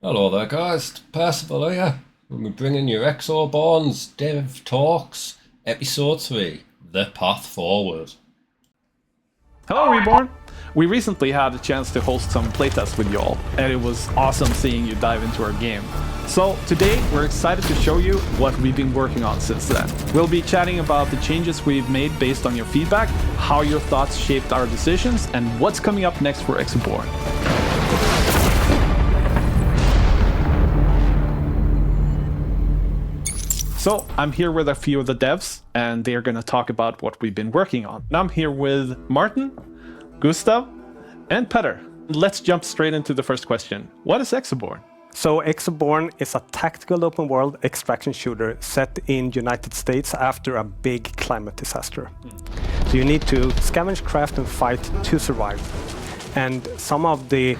Hello there, guys. Percival here. We'll be bringing you Exoborne's Dev Talks, Episode 3, The Path Forward. Hello, Reborn! We recently had a chance to host some playtests with y'all, and it was awesome seeing you dive into our game. So today, we're excited to show you what we've been working on since then. We'll be chatting about the changes we've made based on your feedback, how your thoughts shaped our decisions, and what's coming up next for Exoborne. So I'm here with a few of the devs, and they're going to talk about what we've been working on. And I'm here with Martin, Gustav, and Petter. Let's jump straight into the first question. What is Exoborne? So Exoborne is a tactical open world extraction shooter set in United States after a big climate disaster. So you need to scavenge, craft, and fight to survive. And some of the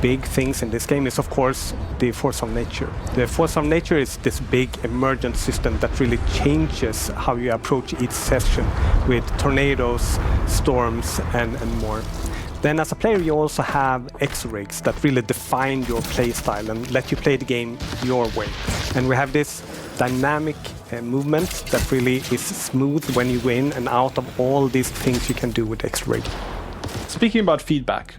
big things in this game is, of course, the force of nature. The force of nature is this big emergent system that really changes how you approach each session with tornadoes, storms, and more. Then as a player, you also have X-rigs that really define your play style and let you play the game your way. And we have this dynamic movement that really is smooth when you go in and out of all these things you can do with X-rig. Speaking about feedback,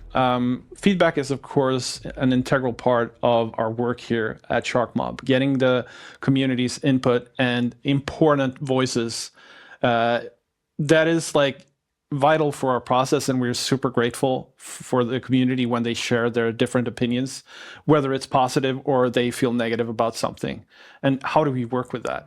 feedback is, of course, an integral part of our work here at SharkMob. Getting the community's input and important voices, that is like vital for our process, and we're super grateful for the community when they share their different opinions, whether it's positive or they feel negative about something. And how do we work with that?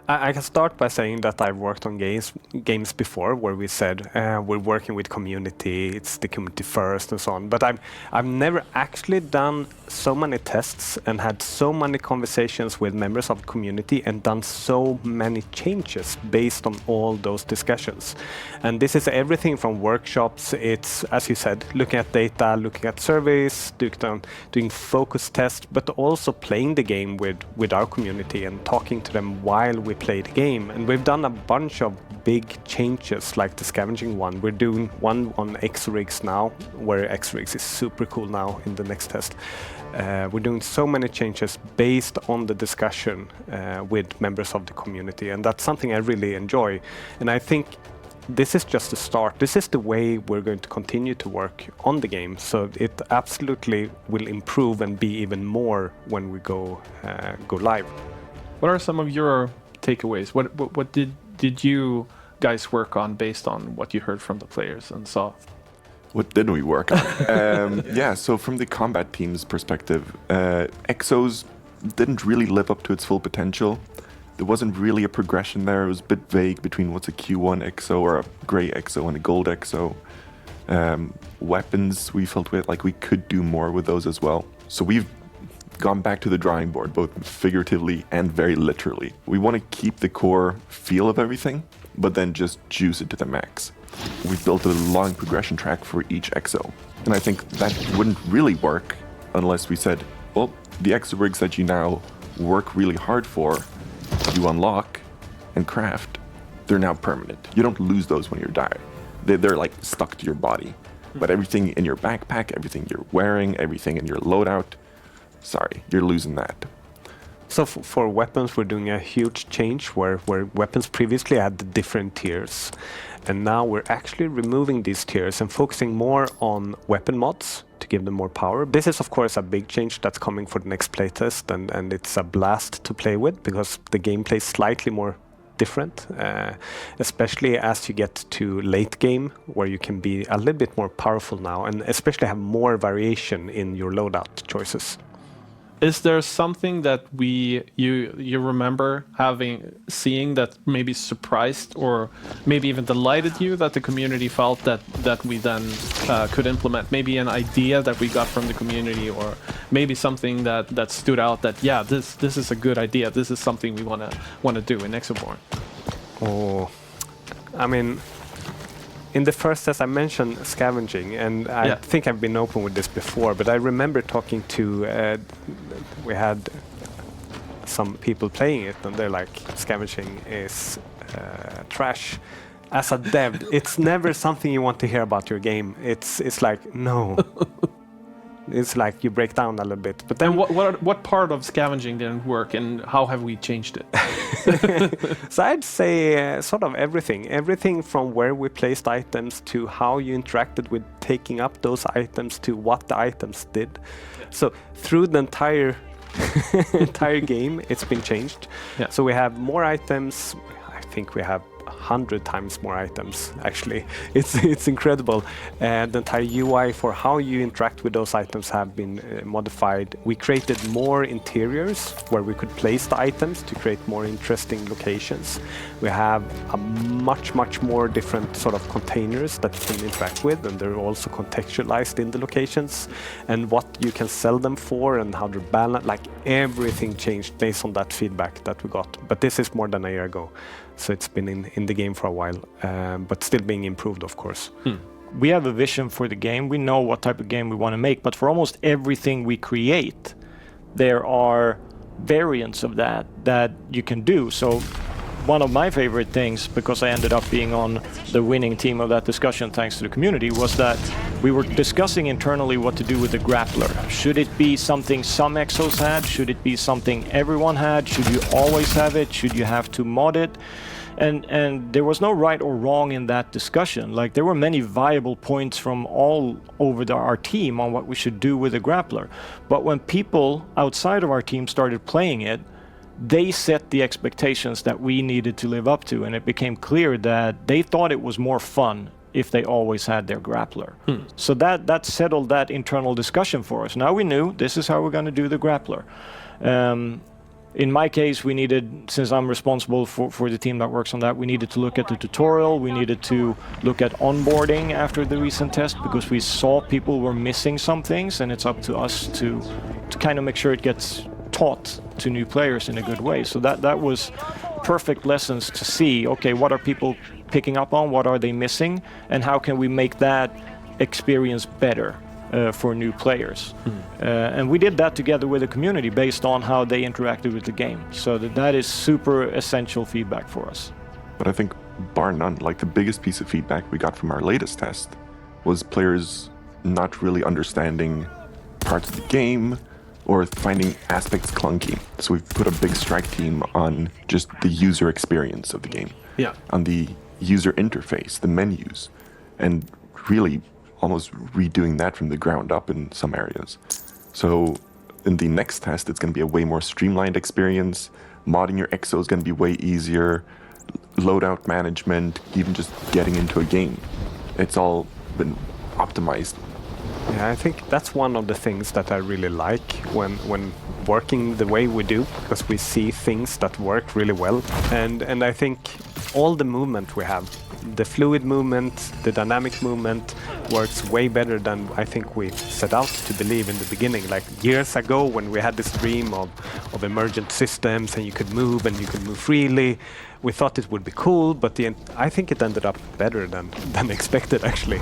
I can start by saying that I've worked on games before where we said we're working with community, it's the community first and so on. But I've never actually done so many tests and had so many conversations with members of the community and done so many changes based on all those discussions. And this is everything from workshops, it's, as you said, looking at data, looking at surveys, doing focus tests, but also playing the game with our community and talking to them while we play the game. And we've done a bunch of big changes like the scavenging one. We're doing one on X-rigs now, where X-rigs is super cool now in the next test. We're doing so many changes based on the discussion with members of the community, and that's something I really enjoy. And I think this is just the start. This is the way we're going to continue to work on the game. So it absolutely will improve and be even more when we go live. What are some of your takeaways? What did you guys work on based on what you heard from the players and saw? What did we work on? So from the combat team's perspective, Exos didn't really live up to its full potential. There wasn't really a progression there. It was a bit vague between what's a Q1 Exo or a grey Exo and a gold Exo. Weapons, we felt like we could do more with those as well. So we've gone back to the drawing board, both figuratively and very literally. We want to keep the core feel of everything, but then just juice it to the max. We built a long progression track for each Exo. And I think that wouldn't really work unless we said, well, the Exo rigs that you now work really hard for, you unlock and craft, they're now permanent. You don't lose those when you die. They're like stuck to your body. But everything in your backpack, everything you're wearing, everything in your loadout, sorry, you're losing that. So for weapons, we're doing a huge change where weapons previously had different tiers. And now we're actually removing these tiers and focusing more on weapon mods to give them more power. This is, of course, a big change that's coming for the next playtest, and it's a blast to play with because the gameplay is slightly more different, especially as you get to late game where you can be a little bit more powerful now and especially have more variation in your loadout choices. Is there something that you remember seeing that maybe surprised or maybe even delighted you that the community felt that we then could implement? Maybe an idea that we got from the community, or maybe something that stood out that this is a good idea. This is something we want to do in Exoborne. Oh, I mean, in the first test I mentioned scavenging, and I think I've been open with this before, but I remember talking to, we had some people playing it, and they're like, scavenging is trash. As a dev, it's never something you want to hear about your game. It's like, no. It's like you break down a little bit. But then And what part of scavenging didn't work, and how have we changed it? So I'd say sort of everything. Everything from where we placed items to how you interacted with taking up those items to what the items did. So through the entire game, it's been changed. Yeah. So we have more items. I think we have 100 times more items, actually. It's incredible. The entire UI for how you interact with those items have been modified. We created more interiors where we could place the items to create more interesting locations. We have a much more different sort of containers that you can interact with, and they're also contextualized in the locations, and what you can sell them for and how they're balanced. Like everything changed based on that feedback that we got. But this is more than a year ago. So it's been in the game for a while, but still being improved, of course. We have a vision for the game. We know what type of game we want to make, but for almost everything we create, there are variants of that you can do. So one of my favorite things, because I ended up being on the winning team of that discussion thanks to the community, was that we were discussing internally what to do with the grappler. Should it be something some exos had? Should it be something everyone had? Should you always have it? Should you have to mod it? And there was no right or wrong in that discussion. Like, there were many viable points from all over our team on what we should do with the grappler. But when people outside of our team started playing it, they set the expectations that we needed to live up to, and it became clear that they thought it was more fun if they always had their grappler. So that settled that internal discussion for us. Now we knew this is how we're going to do the grappler. In my case, we needed, since I'm responsible for the team that works on that, we needed to look at the tutorial, we needed to look at onboarding after the recent test, because we saw people were missing some things, and it's up to us to kind of make sure it gets taught to new players in a good way. So that was perfect lessons to see, okay, what are people picking up on, what are they missing, and how can we make that experience better for new players. And we did that together with the community based on how they interacted with the game. So that is super essential feedback for us. But I think, bar none, like the biggest piece of feedback we got from our latest test was players not really understanding parts of the game or finding aspects clunky. So we've put a big strike team on just the user experience of the game. Yeah. On the user interface, the menus, and really almost redoing that from the ground up in some areas. So in the next test, it's going to be a way more streamlined experience. Modding your exo is going to be way easier. Loadout management, even just getting into a game. It's all been optimized. Yeah, I think that's one of the things that I really like when working the way we do, because we see things that work really well. And I think all the movement we have, the fluid movement, the dynamic movement, works way better than I think we set out to believe in the beginning. Like years ago, when we had this dream of emergent systems and you could move freely, we thought it would be cool, but I think it ended up better than expected, actually.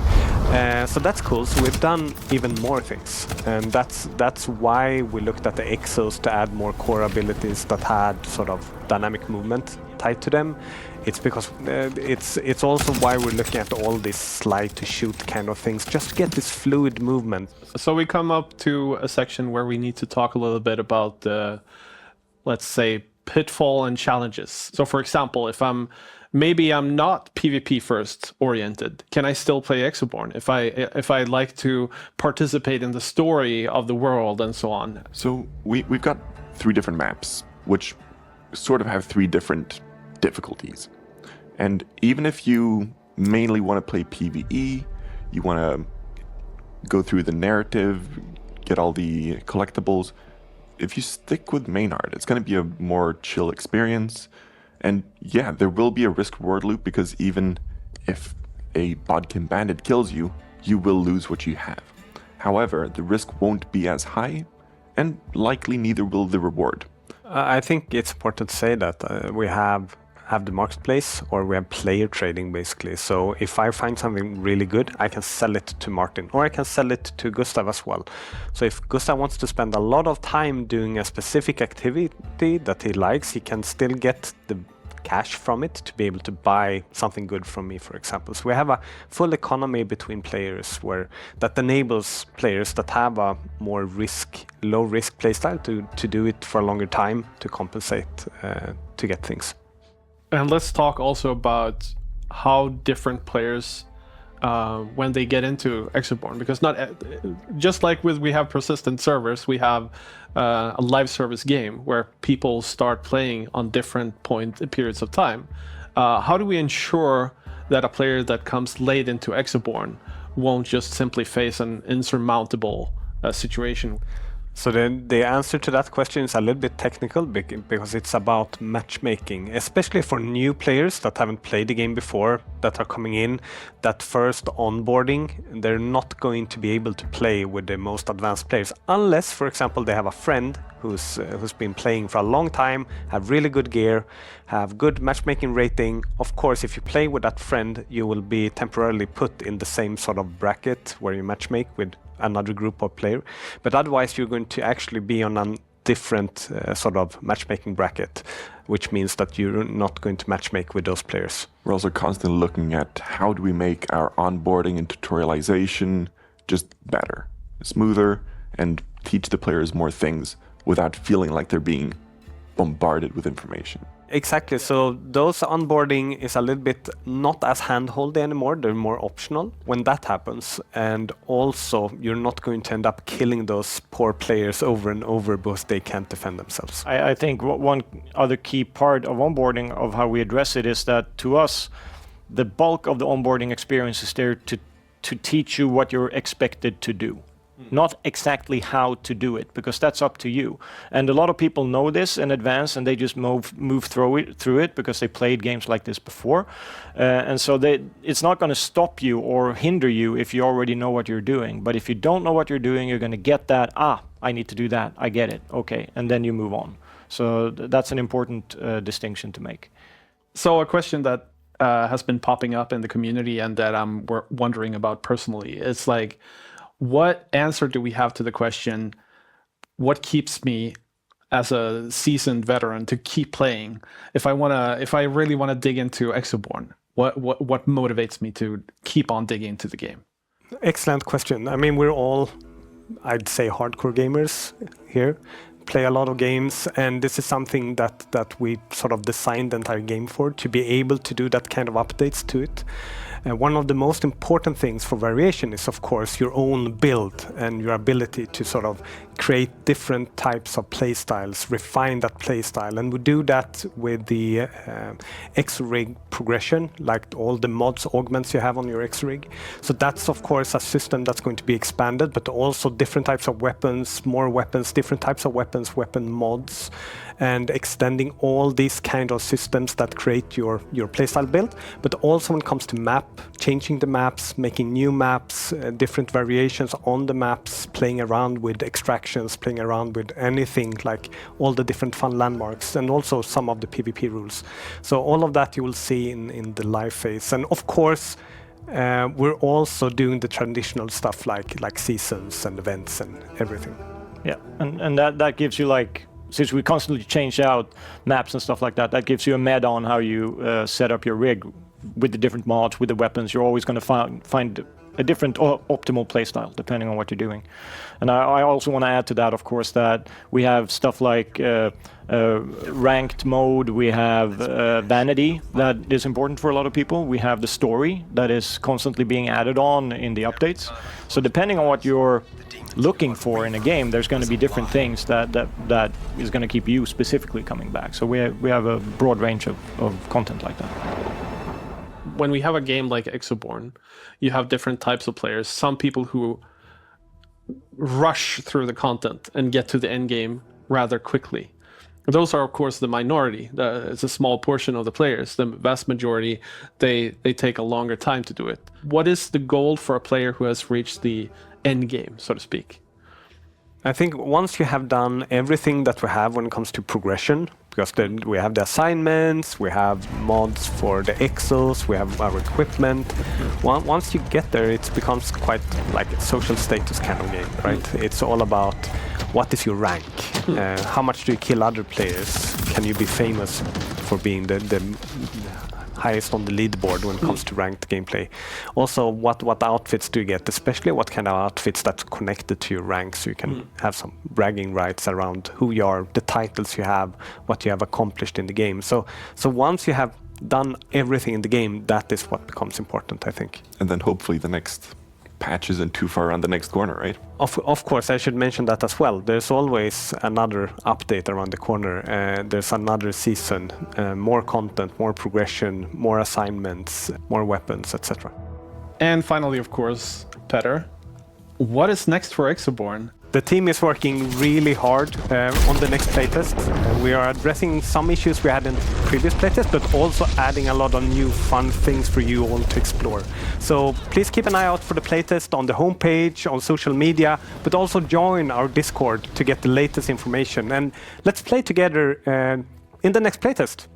So that's cool. So we've done even more things, and that's why we looked at the exos to add more core abilities that had sort of dynamic movement tied to them. It's because it's also why we're looking at all these slide to shoot kind of things, just to get this fluid movement. So we come up to a section where we need to talk a little bit about the, let's say, pitfall and challenges. So for example, if I'm not PvP first oriented, can I still play Exoborne if I like to participate in the story of the world and so on? So we've got 3 different maps, which sort of have 3 different difficulties. And even if you mainly want to play PvE, you want to go through the narrative, get all the collectibles, if you stick with main art, it's going to be a more chill experience. And yeah, there will be a risk-reward loop, because even if a bodkin bandit kills you, you will lose what you have. However, the risk won't be as high, and likely neither will the reward. I think it's important to say that we have the marketplace, or we have player trading, basically. So if I find something really good, I can sell it to Martin, or I can sell it to Gustav as well. So if Gustav wants to spend a lot of time doing a specific activity that he likes, he can still get the cash from it to be able to buy something good from me, for example. So we have a full economy between players that enables players that have a more low risk playstyle to do it for a longer time to compensate to get things. And let's talk also about how different players when they get into Exoborne, because not just like we have persistent servers, we have a live service game where people start playing on different periods of time. How do we ensure that a player that comes late into Exoborne won't just simply face an insurmountable situation? So the answer to that question is a little bit technical because it's about matchmaking, especially for new players that haven't played the game before, that are coming in. That first onboarding, they're not going to be able to play with the most advanced players unless, for example, they have a friend who's been playing for a long time, have really good gear, have good matchmaking rating. Of course, if you play with that friend, you will be temporarily put in the same sort of bracket where you matchmake with another group of player, but otherwise you're going to actually be on a different sort of matchmaking bracket, which means that you're not going to matchmake with those players. We're also constantly looking at how do we make our onboarding and tutorialization just better, smoother, and teach the players more things without feeling like they're being bombarded with information. Exactly. So those onboarding is a little bit not as hand-holdy anymore. They're more optional when that happens. And also, you're not going to end up killing those poor players over and over because they can't defend themselves. I think one other key part of onboarding, of how we address it, is that to us, the bulk of the onboarding experience is there to teach you what you're expected to do. Not exactly how to do it, because that's up to you. And a lot of people know this in advance, and they just move through it because they played games like this before. And so it's not going to stop you or hinder you if you already know what you're doing. But if you don't know what you're doing, you're going to get that, I need to do that, I get it, okay, and then you move on. So that's an important distinction to make. So a question that has been popping up in the community and that I'm wondering about personally, it's like, what answer do we have to the question, what keeps me as a seasoned veteran to keep playing? If I really want to dig into Exoborne, what motivates me to keep on digging into the game? Excellent question. I mean, we're all, I'd say, hardcore gamers here, play a lot of games, and this is something that we sort of designed the entire game for, to be able to do that kind of updates to it. One of the most important things for variation is, of course, your own build and your ability to sort of create different types of play styles, refine that play style. And we do that with the X-Rig progression, like all the mods, augments you have on your X-Rig. So that's, of course, a system that's going to be expanded, but also different types of weapons, more weapons, different types of weapons, weapon mods, and extending all these kind of systems that create your playstyle build. But also when it comes to map, changing the maps, making new maps, different variations on the maps, playing around with extractions, playing around with anything, like all the different fun landmarks, and also some of the PvP rules. So all of that you will see in the live phase. And of course, we're also doing the traditional stuff like seasons and events and everything. Yeah, and that gives you, like, since we constantly change out maps and stuff like that, that gives you a med on how you set up your rig with the different mods, with the weapons. You're always going to find a different optimal playstyle depending on what you're doing. And I also want to add to that, of course, that we have stuff like ranked mode, we have vanity that is important for a lot of people. We have the story that is constantly being added on in the updates. So depending on what you're looking for in a game, there's going to be different things that is going to keep you specifically coming back. So we have a broad range of content like that. When we have a game like Exoborne, you have different types of players. Some people who rush through the content and get to the end game rather quickly. Those are, of course, the minority. It's a small portion of the players. The vast majority, they take a longer time to do it. What is the goal for a player who has reached the end game, so to speak? I think once you have done everything that we have when it comes to progression, because then we have the assignments, we have mods for the exos, we have our equipment. Once you get there, it becomes quite like a social status kind of game, right? It's all about what is your rank, how much do you kill other players, can you be famous for being the highest on the leaderboard when it comes to ranked gameplay. Also, what outfits do you get, especially what kind of outfits that's connected to your rank, so you can have some bragging rights around who you are, the titles you have, what you have accomplished in the game. So once you have done everything in the game, that is what becomes important, I think. And then hopefully the next patch isn't too far around the next corner, right? Of course, I should mention that as well. There's always another update around the corner. There's another season, more content, more progression, more assignments, more weapons, etc. And finally, of course, Petter, what is next for Exoborne? The team is working really hard on the next playtest. We are addressing some issues we had in previous playtests, but also adding a lot of new fun things for you all to explore. So please keep an eye out for the playtest on the homepage, on social media, but also join our Discord to get the latest information. And let's play together in the next playtest.